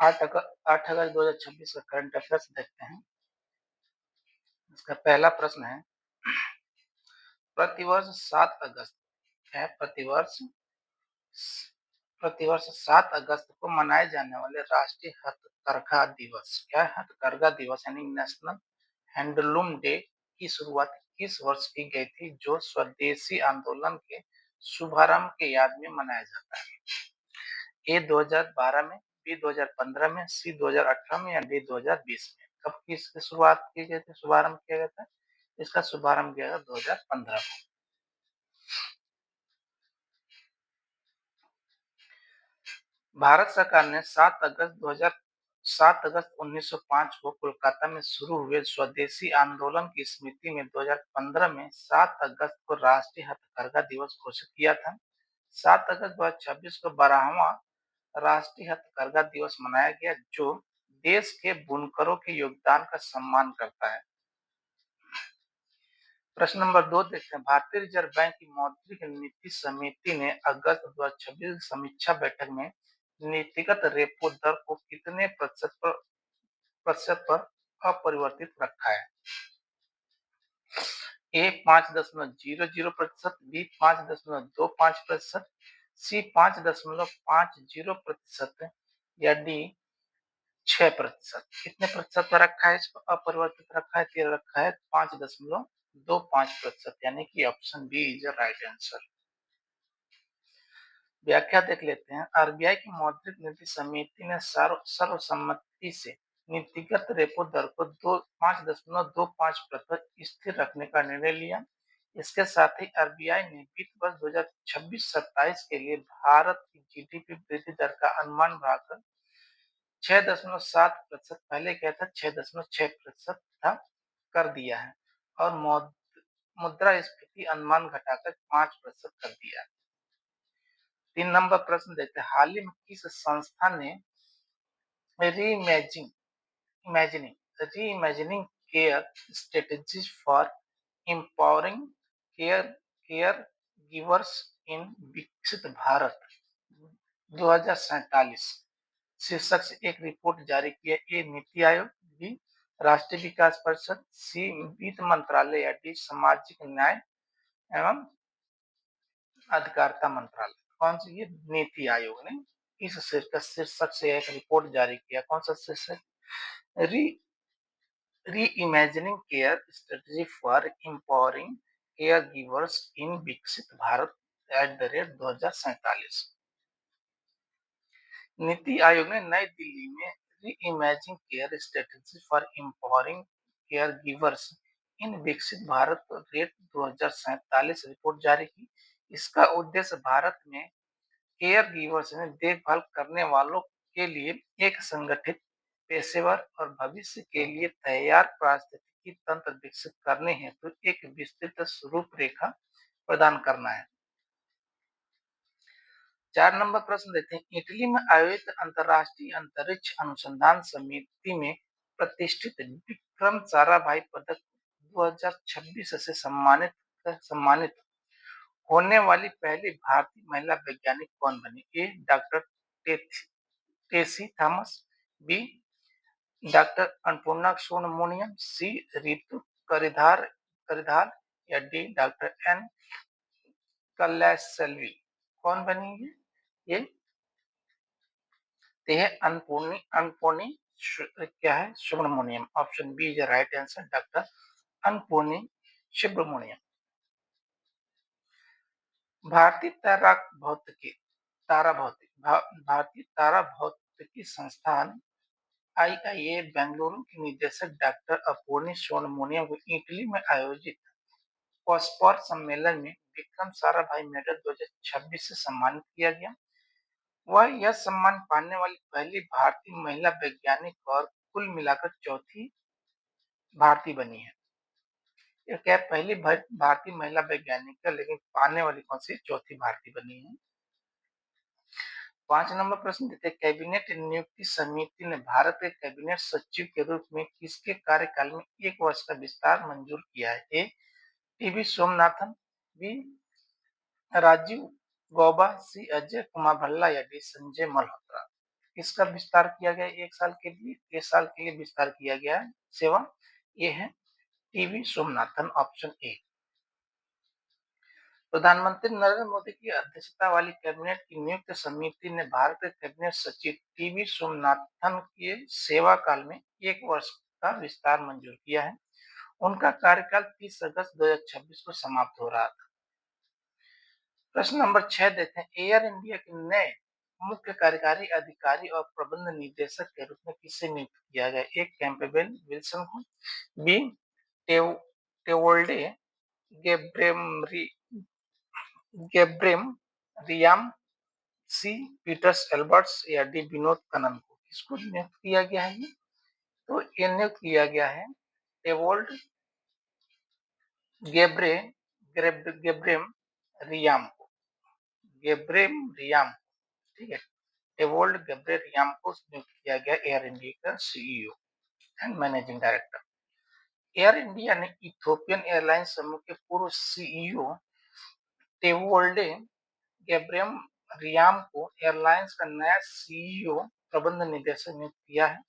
8 अगस्त 2026 का current affairs देखते हैं। इसका पहला प्रश्न है, प्रतिवर्ष 7 अगस्त है प्रतिवर्ष 7 अगस्त को मनाए जाने वाले राष्ट्रीय हथकरघा दिवस, क्या है? हथकरघा दिवस यानी नेशनल हैंडलूम डे की शुरुआत किस वर्ष की गई थी, जो स्वदेशी आंदोलन के शुभारंभ के याद में मनाया जाता है? ए 2012 में, बी 2015 में, सी 2018 में या डी 2020 में? कब की इसकी शुरुआत की गई थी, शुभारंभ किया गया था? इसका शुभारंभ किया गया 2015 में। भारत सरकार ने 7 अगस्त 1905 को कोलकाता में शुरू हुए स्वदेशी आंदोलन की स्मृति में 2015 में 7 अगस्त को राष्ट्रीय हथकरघा दिवस घोषित किया था। 7 अगस्त 2026 को 12वां राष्ट्रीय हथकरघा दिवस मनाया गया, जो देश के बुनकरों के योगदान का सम्मान करता है। प्रश्न नंबर 2 देखते हैं, भारतीय रिजर्व बैंक की मौद्रिक नीति समिति ने अगस्त 2026 समीक्षा बैठक में नीतिगत रेपो दर को कितने प्रतिशत पर अपरिवर्तित रखा है? ए 5.00%, बी 5.25%, सी 5.50% या डी 6%। कितने प्रतिशत पर रखा है? इसको अपरिवर्तित रखा है, तो रखा है 5.25%, यानी कि option B is right answer. व्याख्या देख लेते हैं। आरबीआई की मौद्रिक नीति समिति ने सर्वसम्मति से नीतिगत रेपो दर को 5.25% स्थिर रखने का निर्णय लिया। इसके साथ ही आरबीआई ने वित्त वर्ष 2026-27 के लिए भारत की जीडीपी वृद्धि दर का अनुमान बढ़ाकर 6.7%, पहले क्या था 6.6% था, कर दिया है और मुद्रास्फीति अनुमान घटाकर 5% कर दिया है। 3 नंबर प्रश्न देखते हैं, हाल ही में किस संस्था ने reimagining care strategies for empowering caregivers in Viksit Bharat 2047 शीर्षक से एक रिपोर्ट जारी की है? ए नीति आयोग, बी राष्ट्रीय विकास परिषद, सी वित्त मंत्रालय या डी सामाजिक न्याय एवं अधिकारिता मंत्रालय? कौन सी? ये नीति आयोग ने इस शीर्षक से एक रिपोर्ट जारी किया। कौन सा शीर्षक? Reimagining care strategy for empowering caregivers in Viksit Bharat @2047। NITI Aayog ने नई दिल्ली में reimagining care strategy for empowering caregivers in Viksit Bharat 2047 report जारी की। इसका उद्देश्य भारत में केयर गिवर्स में देखभाल करने वालों के लिए एक संगठित, पेशेवर और भविष्य के लिए तैयार पारिस्थितिकी तंत्र विकसित करने हेतु एक विस्तृत रूपरेखा प्रदान करना है। 4 नंबर प्रश्न देते हैं, इटली में आयोजित अंतर्राष्ट्रीय अंतरिक्ष अनुसंधान समिति में प्रतिष्ठित विक्रम साराभाई पदक 2026 से सम्मानित होने वाली पहली भारतीय महिला वैज्ञानिक कौन बनी? A doctor Tessy Thomas, B doctor Annapurna Subramaniam, C Ritu Karidhal या डी डॉक्टर एन कल्याणसेल्वी? कौन बनी है? ये अन्नपूर्णी क्या है? Subramaniam. Option B is right answer, doctor Annapurni Subramaniam. भारतीय तारा भौतिकी संस्थान आईआईए बेंगलुरु की निदेशक डॉक्टर अपूर्णी सुब्रमण्यम को इटली में आयोजित ऑस्कर सम्मेलन में विक्रम साराभाई मेडल 2026 से सम्मानित किया गया। वह यह सम्मान पाने वाली पहली भारतीय महिला वैज्ञानिक और कुल मिलाकर चौथी भारतीय बनी है। यह क्या पहली भारतीय महिला वैज्ञानिक है, लेकिन पाने वाली कौन सी? चौथी भारतीय बनी है। 5 नंबर प्रश्न देते हैं, कैबिनेट नियुक्ति समिति ने भारत के कैबिनेट सचिव के रूप में किसके कार्यकाल में 1 वर्ष का विस्तार मंजूर किया है? ए टीवी सोमनाथन, बी राजीव गौबा, सी अजय कुमार भल्ला या डी संजय मल्होत्रा? इसका विस्तार किया गया 1 साल के लिए, 1 साल के लिए विस्तार किया गया है सेवा। ये है टीवी सोमनाथन, ऑप्शन ए। प्रधानमंत्री नरेंद्र मोदी की अध्यक्षता वाली कैबिनेट की नियुक्त समिति ने भारत के कैबिनेट सचिव टीवी सोमनाथन के सेवा काल में 1 वर्ष का विस्तार मंजूर किया है। उनका कार्यकाल 30 अगस्त 2026 को समाप्त हो रहा था। प्रश्न नंबर 6 देते हैं, एयर इंडिया के नए मुख्य कार्यकारी अधिकारी और प्रबंध निदेशक के रूप में किसे नियुक्त किया गया? एक कैंपबेल विल्सन को, बी टेव टेवोल्डे गेब्रेमरी गेब्रेम रियाम, सी पीटर्स एल्बर्ट्स या डी विनोद कनन को। किसको नियुक्त किया गया है ये? तो ये नियुक्त किया गया है टेवोल्ड गेब्रे गेब्रेम रियाम को, गेब्रेम रियाम, ठीक है। टेवोल्ड गेब्रे रियाम को नियुक्त किया गया एयर इंडिया का CEO and managing director. Air India ने इथोपियन एयरलाइंस समूह के पूर्व सीईओ टेवोल्डे गेब्रेम रियाम को एयरलाइंस का नया सीईओ प्रबंध निदेशक नियुक्त किया है।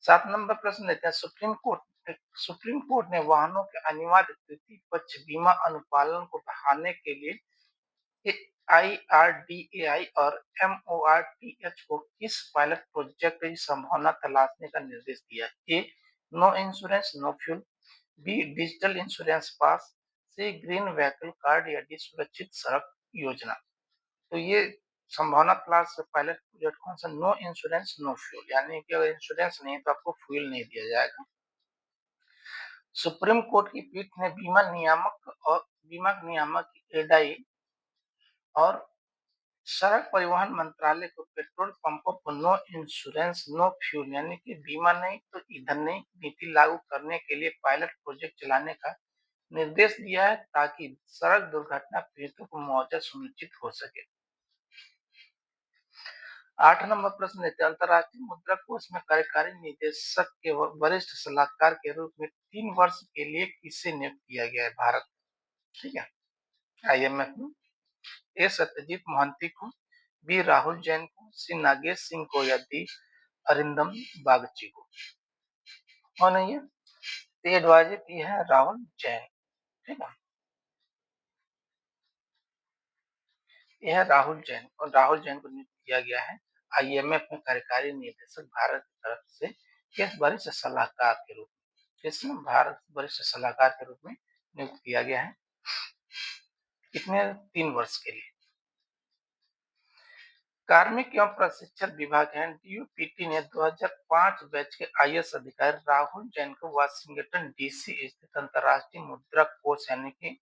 7 नंबर प्रश्न लेते हैं, सुप्रीम कोर्ट ने वाहनों के अनिवार्य तृतीय पक्ष बीमा अनुपालन को बढ़ाने के लिए IRDAI और MORTH को किस पायलट प्रोजेक्ट की संभावना तलाशने का निर्देश दिया? A no insurance no fuel, B digital insurance pass, C green vehicle card या डी सुरक्षित सड़क योजना। तो ये संभावना तलाश पायलट प्रोजेक्ट कौन सा? नो इंश्योरेंस नो फ्यूल, यानी कि अगर इंश्योरेंस नहीं है तो आपको फ्यूल नहीं दिया जाएगा। सुप्रीम कोर्ट की पीठ ने बीमा नियामक एडाई और सड़क परिवहन मंत्रालय को पेट्रोल पंपों पर नो इंश्योरेंस नो फ्यूल, यानी कि बीमा नहीं तो ईंधन नहीं नीति लागू करने के लिए पायलट प्रोजेक्ट चलाने का निर्देश दिया है, ताकि सड़क दुर्घटना पीड़ितों को मुआवजा सुनिश्चित हो सके। 8 नंबर प्रश्न लेते हैं, अंतर्राष्ट्रीय मुद्रा कोष में कार्यकारी निदेशक के वरिष्ठ सलाहकार के रूप में 3 वर्ष के लिए किसे नियुक्त किया गया है? भारत, ठीक है, IMF में। ए सत्यजीत मोहंती को, बी राहुल जैन को, सी नागेश सिंह को या डी अरिंदम बागची को। कौन है ये? एडवाइजर की है राहुल जैन, ठीक है, यह राहुल जैन, और राहुल जैन को नियुक्त किया गया है IMF में कार्यकारी निदेशक भारत की तरफ से किस वरिष्ठ सलाहकार के रूप में, किसमें? भारत वरिष्ठ सलाहकार के रूप में नियुक्त किया गया है। कितने? 3 वर्ष के लिए। कार्मिक एवं प्रशिक्षण विभाग है DOPT ने 2005 बैच के IAS अधिकारी राहुल जैन को वाशिंगटन DC स्थित अंतर्राष्ट्रीय मुद्रा कोष यानी कि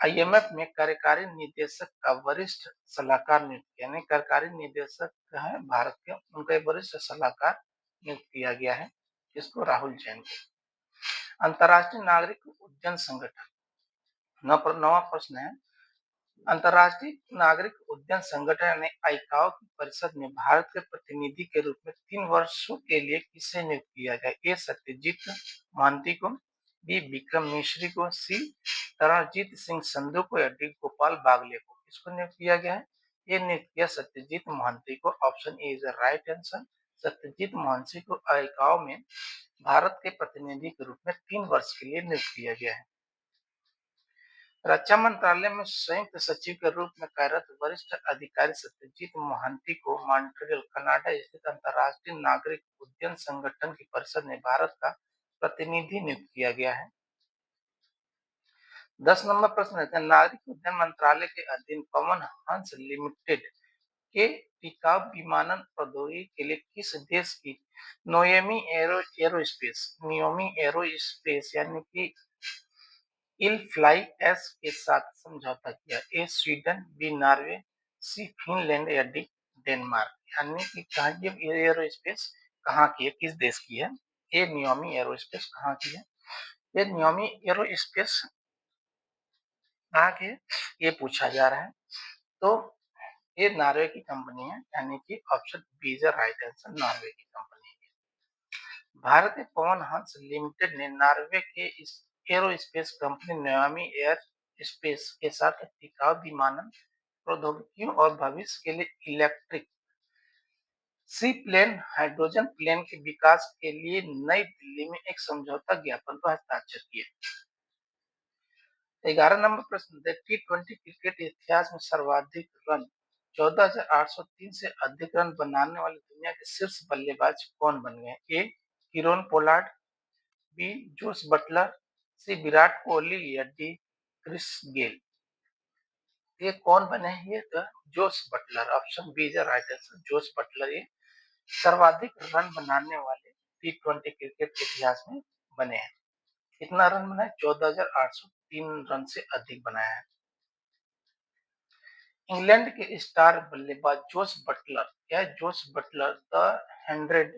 IMF में कार्यकारी निदेशक का वरिष्ठ सलाहकार नियुक्त किया, यानी कार्यकारी निदेशक है भारत के, उनका वरिष्ठ सलाहकार नियुक्त किया गया है, इसको राहुल जैन को। अंतर्राष्ट्रीय नागरिक उड्डयन संगठन, नवा प्रश्न है, अंतर्राष्ट्रीय नागरिक उड्डयन संगठन ने ICAO की परिषद में भारत के प्रतिनिधि के रूप में 3 वर्षों के लिए किसे नियुक्त किया गया? ए सत्यजीत मोहंती को, बी विक्रम मिश्री को, सी तरणजीत सिंह संधू को या डी गोपाल बागले को। किसको नियुक्त किया गया है? ये नियुक्त किया सत्यजीत मोहंती को, option A is the right answer. Satyajit Mohanty को ICAO में भारत के प्रतिनिधि के रूप में 3 वर्ष के लिए नियुक्त किया गया है। रक्षा मंत्रालय में संयुक्त सचिव के रूप में कार्यरत वरिष्ठ अधिकारी सत्यजीत मोहंती को मॉन्ट्रियल कनाडा स्थित अंतर्राष्ट्रीय नागरिक उड्डयन संगठन की परिषद में भारत का प्रतिनिधि नियुक्त किया गया है। 10 नंबर प्रश्न है, नागरिक उड्डयन मंत्रालय के अधीन पवन हंस लिमिटेड के टिकाऊ विमानन प्रौद्योगिकी के लिए किस देश की नियोमी एरोस्पेस यानी कि इल फ्लाई एस के साथ समझौता किया? ए स्वीडन, बी नॉर्वे, सी फिनलैंड या डी डेनमार्क, यानी कि कहा ये एरोस्पेस कहाँ की है, किस देश की है? ए नियोमी एरोस्पेस कहाँ की है? ये नियोमी एरोस्पेस कहाँ की है ये पूछा जा रहा है। तो ये नॉर्वे की कंपनी है, यानी कि option B is right answer, Norway की कंपनी है। भारतीय पवन हंस लिमिटेड ने नॉर्वे के इस एरोस्पेस कंपनी नयोमी एयर स्पेस के साथ टिकाऊ विमानन प्रौद्योगिकियों और भविष्य के लिए electric seaplane hydrogen plane के विकास के लिए नई दिल्ली में एक समझौता ज्ञापन पर हस्ताक्षर किए। 11 नंबर प्रश्न, T20 क्रिकेट इतिहास में सर्वाधिक रन 14,803 से अधिक रन बनाने वाले दुनिया के शीर्ष बल्लेबाज कौन बन गए? A Kieron Pollard, B Jos Buttler, C Virat Kohli या डी क्रिस गेल। ये कौन बने हैं? ये तो Jos Buttler, option B is right answer. Jos Buttler ये सर्वाधिक रन बनाने वाले T20 क्रिकेट के इतिहास में बने हैं। कितना रन बनाया? 14,803 रन से अधिक बनाया है। इंग्लैंड के स्टार बल्लेबाज जोस बटलर, क्या जोस बटलर द 100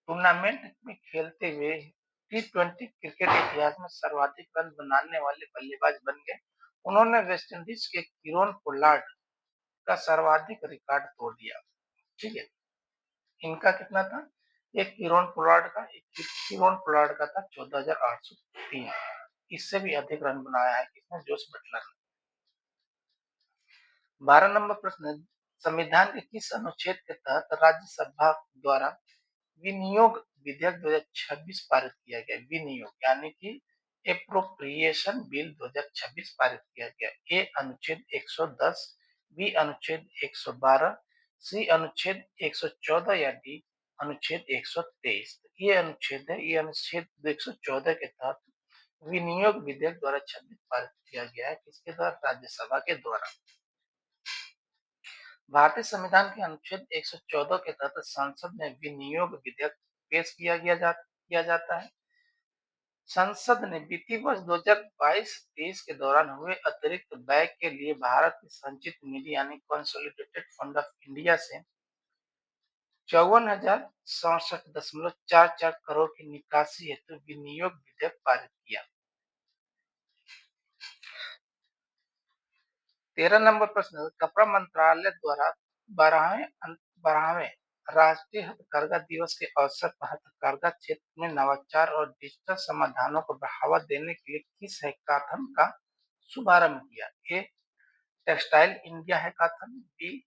टूर्नामेंट में खेलते हुए T20 क्रिकेट इतिहास में सर्वाधिक रन बनाने वाले बल्लेबाज बन गए। उन्होंने वेस्टइंडीज के किरोन पोलार्ड का सर्वाधिक रिकॉर्ड तोड़ दिया। ठीक है, इनका कितना था? एक किरोन पोलार्ड का, एक किरोन पोलार्ड का था 14,803। इससे भी अधिक रन बनाया है किसने? जोस बटलर ने। 12 नंबर प्रश्न, संविधान के किस अनुच्छेद के तहत राज्यसभा द्वारा विनियोग विधेयक 2026 पारित किया गया? विनियोग यानी कि एप्रोप्रिएशन बिल 2026 पारित किया गया। ए अनुच्छेद 110, बी अनुच्छेद 112, सी अनुच्छेद 114 या डी अनुच्छेद 123। ये अनुच्छेद है, ये अनुच्छेद 114 के तहत विनियोग विधेयक द्वारा 26 पारित किया गया है। किसके द्वारा? राज्यसभा के द्वारा। भारतीय संविधान के अनुच्छेद 114 के तहत संसद में विनियोग विधेयक पेश किया जाता है। संसद ने वित्तीय वर्ष 2022-23 के दौरान हुए अतिरिक्त व्यय के लिए भारत की संचित निधि यानी कंसोलिडेटेड फंड ऑफ इंडिया से 54,067.44 करोड़ की निकासी हेतु विनियोग विधेयक पारित किया। 13 नंबर प्रश्न, कपड़ा मंत्रालय द्वारा 12वें राष्ट्रीय हथकरघा दिवस के अवसर पर हथकरघा क्षेत्र में नवाचार और डिजिटल समाधानों को बढ़ावा देने के लिए किस हैकाथन का शुभारंभ किया? A textile India hackathon, B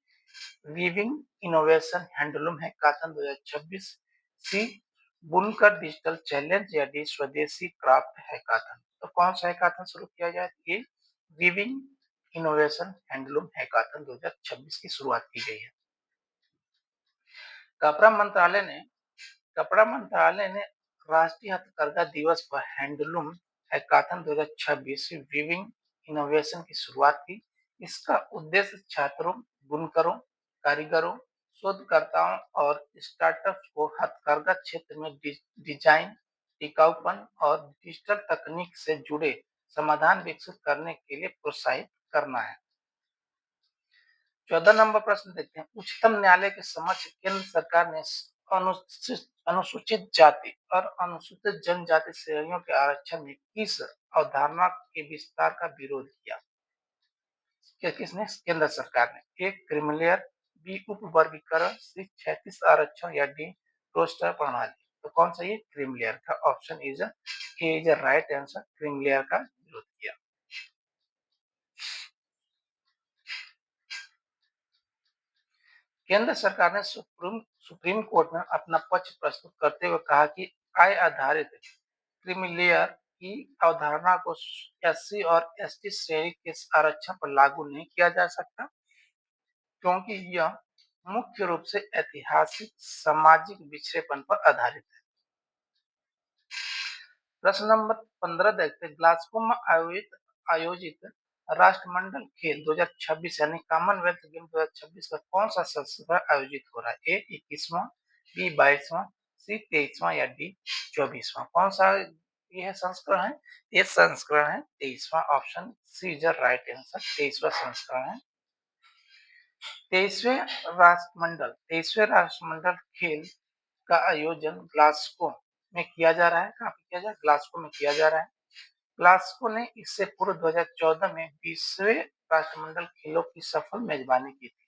weaving innovation handloom hackathon 2026, C बुनकर डिजिटल चैलेंज या डी स्वदेशी क्राफ्ट हैकाथन। तो कौन सा हैकाथन शुरू किया जाए? ये वीविंग इनोवेशन हैंडलूम हैकाथन 2026 की शुरुआत की गई है। कपड़ा मंत्रालय ने राष्ट्रीय हथकरघा दिवस पर हैंडलूम हैकाथन 2026 वीविंग इनोवेशन की शुरुआत की। इसका उद्देश्य छात्रों, बुनकरों, कारीगरों, शोधकर्ताओं और स्टार्टअप्स को हथकरघा क्षेत्र में डिजाइन, टिकाऊपन और डिजिटल तकनीक से जुड़े समाधान विकसित करने के लिए प्रोत्साहित करना है। 14 नंबर प्रश्न देखते हैं, उच्चतम न्यायालय के समक्ष केंद्र सरकार ने अनुसूचित जाति और अनुसूचित जनजाति श्रेणियों के आरक्षण में किस अवधारणा के विस्तार का विरोध किया? किसने? केंद्र सरकार ने। ए क्रीमीलेयर, बी उप वर्गीकरण, सी क्षैतिज आरक्षण या डी रोस्टर प्रणाली। तो कौन सा? ये क्रीमीलेयर का option is right answer. Creamy layer का विरोध किया। केंद्र सरकार ने सुप्रीम कोर्ट में अपना पक्ष प्रस्तुत करते हुए कहा कि आय आधारित क्रीमीलेयर की अवधारणा को एससी और एसटी श्रेणी के आरक्षण पर लागू नहीं किया जा सकता, क्योंकि यह मुख्य रूप से ऐतिहासिक सामाजिक पिछड़ेपन पर आधारित है। प्रश्न नंबर 15 देखते हैं, ग्लासगो में आयोजित राष्ट्रमंडल खेल 2026 यानी कॉमनवेल्थ गेम 2026 का कौन सा संस्करण आयोजित हो रहा है? ए 21वां, बी 22वां, सी 23वां या डी 24वां। कौन सा यह संस्करण है? ये संस्करण है 23वां। Option C is right answer. 23वां संस्करण है। 23वें राष्ट्रमंडल खेल का आयोजन ग्लासगो में किया जा रहा है। कहाँ पे किया जा रहा है? ग्लासगो में किया जा रहा है। ग्लासगो ने इससे पूर्व 2014 में 20वें राष्ट्रमंडल खेलों की सफल मेजबानी की थी।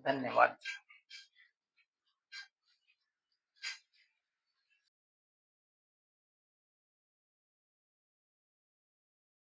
धन्यवाद।